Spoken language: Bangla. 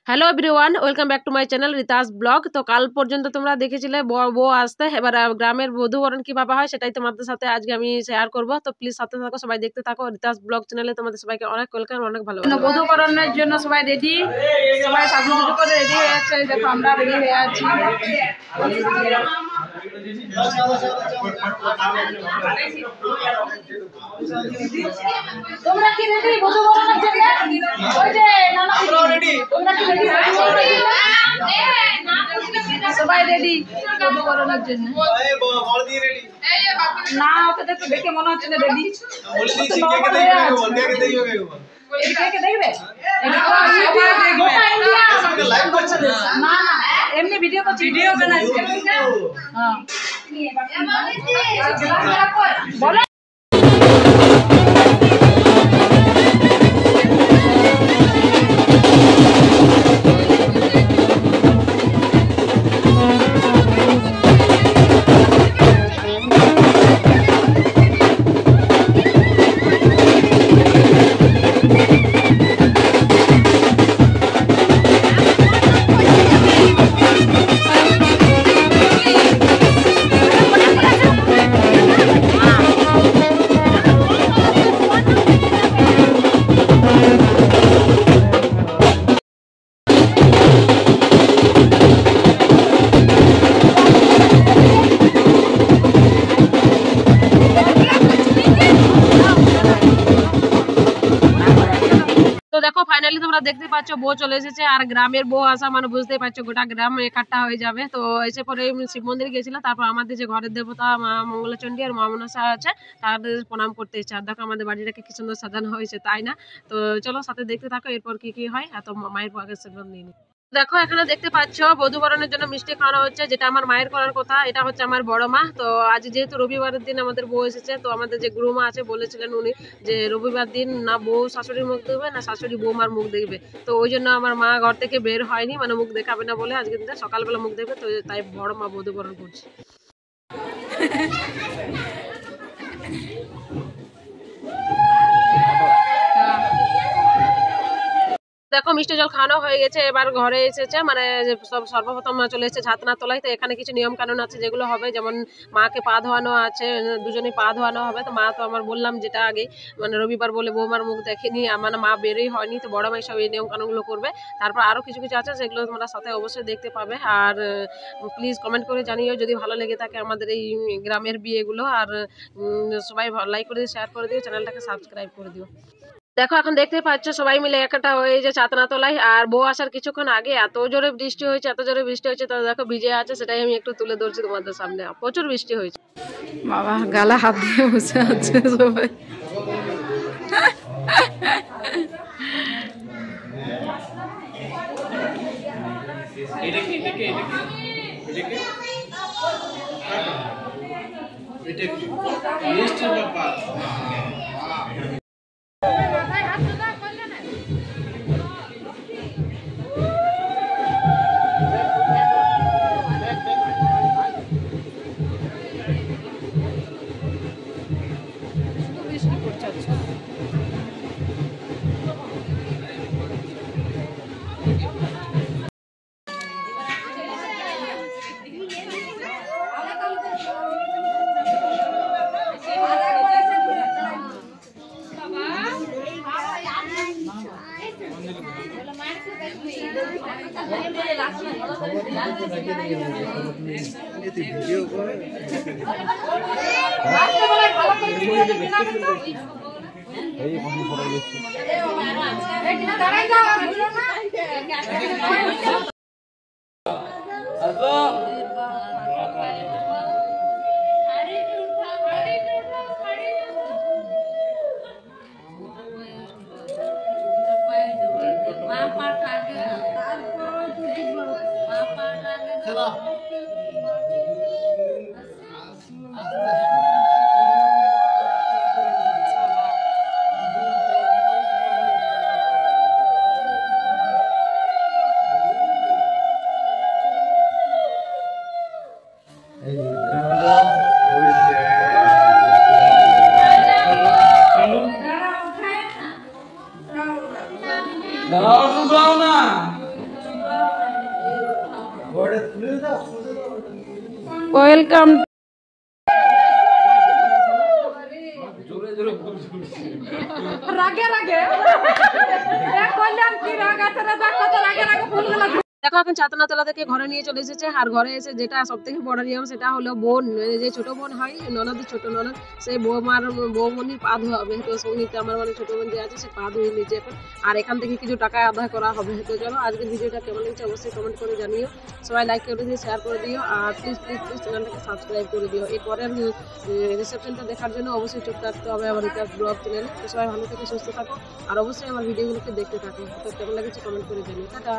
Hello everyone, welcome back to my channel রিতাস blog. তো কাল পর্যন্ত তোমরা দেখেছিলে বউ আসতে, এবার গ্রামের বধূবরণ কিভাবে হয় সেটাই তোমাদের সাথে আজকে আমি শেয়ার করব। তো প্লিজ সাথে থাকো, সবাই দেখতে থাকো। রিতাস ব্লগ চ্যানেলে তোমাদের সবাইকে অনেক ওয়েলকাম, অনেক ভালোবাসা। বধূবরণের জন্য সবাই রেডি, সবাই সাজুগুজু করে রেডি হয়ে যাচ্ছে। দেখো আমরা রেডি হয়ে আছি। তোমরা কি রেডি বধূবরণের জন্য? ওই যে নানা রেডি, তোমরা কি রেডি? সবাই রেডি বধূবরণের জন্য। না ওকে দেখো, দেখে মনে হচ্ছে না রেডি। দেখবে না না, এমনি ভিডিও করছি, ভিডিও বানাচ্ছি। বলো দেখো ফাইনালি তোমরা দেখতে পাচ্ছ বউ চলে এসেছে। আর গ্রামের বউ আসা মানে বুঝতেই পারছো গোটা গ্রাম একাট্টা হয়ে যাবে। তো এসে পরে শিব মন্দির গেছিলাম, তারপর আমাদের যে ঘরের দেবতা মা মঙ্গলাচণ্ডী আর মা মনসা আছে তাদের প্রণাম করতে এসেছে। আর দেখো আমাদের বাড়িটাকে কি সুন্দর সাজানো হয়েছে, তাই না? তো চলো সাথে দেখতে থাকো এরপর কি কি হয়। এত মায়ের আগে সেগুলো নিয়ে নিই। দেখো এখানে দেখতে পাচ্ছ বধূবরণের জন্য মিষ্টি খাওয়ানো হচ্ছে, যেটা আমার মায়ের করার কথা। এটা হচ্ছে আমার বড় মা। তো আজ যেহেতু রবিবারের দিন আমাদের বউ এসেছে, তো আমাদের যে গুরুমা আছে বলেছিলেন উনি যে রবিবার দিন না বউ শাশুড়ির মুখ দেখবে না শাশুড়ি বৌমার মুখ দেখবে। তো ওই জন্য আমার মা ঘর থেকে বের হয়নি, মানে মুখ দেখাবে না বলে আজকে দিনটা সকালবেলা মুখ দেখবে। তো তাই বড় মা বধূবরণ করছে। দেখো মিষ্টি জল খাওয়ানো হয়ে গেছে, এবার ঘরে এসেছে, মানে সব সর্বপ্রথম চলে এসেছে ছাতনা তলায়। তো এখানে কিছু নিয়ম কানুন আছে যেগুলো হবে, যেমন মাকে পা ধোয়ানো আছে, দুজনেই পা ধোয়ানো হবে। তো মা তো আমার বললাম যেটা আগে, মানে রবিবার বলে বৌমার মুখ দেখেনি, মানে মা বেরোই হয়নি। তো বড় মাই সব এই নিয়ম কানুনগুলো করবে। তারপর আরও কিছু কিছু আছে সেগুলো তোমরা সাথে অবশ্যই দেখতে পাবে। আর প্লিজ কমেন্ট করে জানিও যদি ভালো লেগে থাকে আমাদের এই গ্রামের বিয়েগুলো। আর সবাই লাইক করে দিও, শেয়ার করে দিও, চ্যানেলটাকে সাবস্ক্রাইব করে দিও। দেখো এখন দেখতে পাচ্ছ সবাই মিলে একটা হয়ে যে ছাতনা তলায়। আর বউ আসার কিছুক্ষণ আগে এত জোরে বৃষ্টি হয়েছে, এত জোরে বৃষ্টি হয়েছে। তো দেখো ভিজে আছে, সেটাই আমি একটু তুলে ধরছি তোমাদের সামনে। প্রচুর বৃষ্টি হয়েছে। বাবা গালা হাত দিয়ে বসে আছে সবাই। ওয়েলকাম। রাগে রাগে কইলাম কি রাগ আছে রে, দেখ কত রাগে রাগে ফুল গেল। দেখো এখন ছাতনাতলা থেকে ঘরে নিয়ে চলে এসেছে, আর ঘরে এসে যেটা সব থেকে বড় নিয়ম সেটা হলো বোন, যে ছোট বোন হয় ননদের ছোট ননদ, সেই বৌমনির পা ধোয়া হবে। তো সঙ্গীতে আমার মানে ছোট বোন যে আছে সে পা ধুয়ে নিয়েছে এখন, আর এখান থেকে কিছু টাকা আদায় করা হবে। তো চলো আজকের ভিডিওটা কেমন লাগছে অবশ্যই কমেন্ট করে জানিও, সবাই লাইক করে দিও, শেয়ার করে দিও, আর প্লিজ প্লিজ প্লিজ চ্যানেলটাকে সাবস্ক্রাইব করে দিও। এরপরের রিসেপশনটা দেখার জন্য অবশ্যই চোখ রাখতে হবে আমার রিতাস ব্লগ চ্যানেলে। তো সবাই ভালো থেকে সুস্থ থাকো, আর অবশ্যই আমার ভিডিওগুলোকে দেখতে থাকো। তো কেমন লাগছে কমেন্ট করে জানিও। টাটা।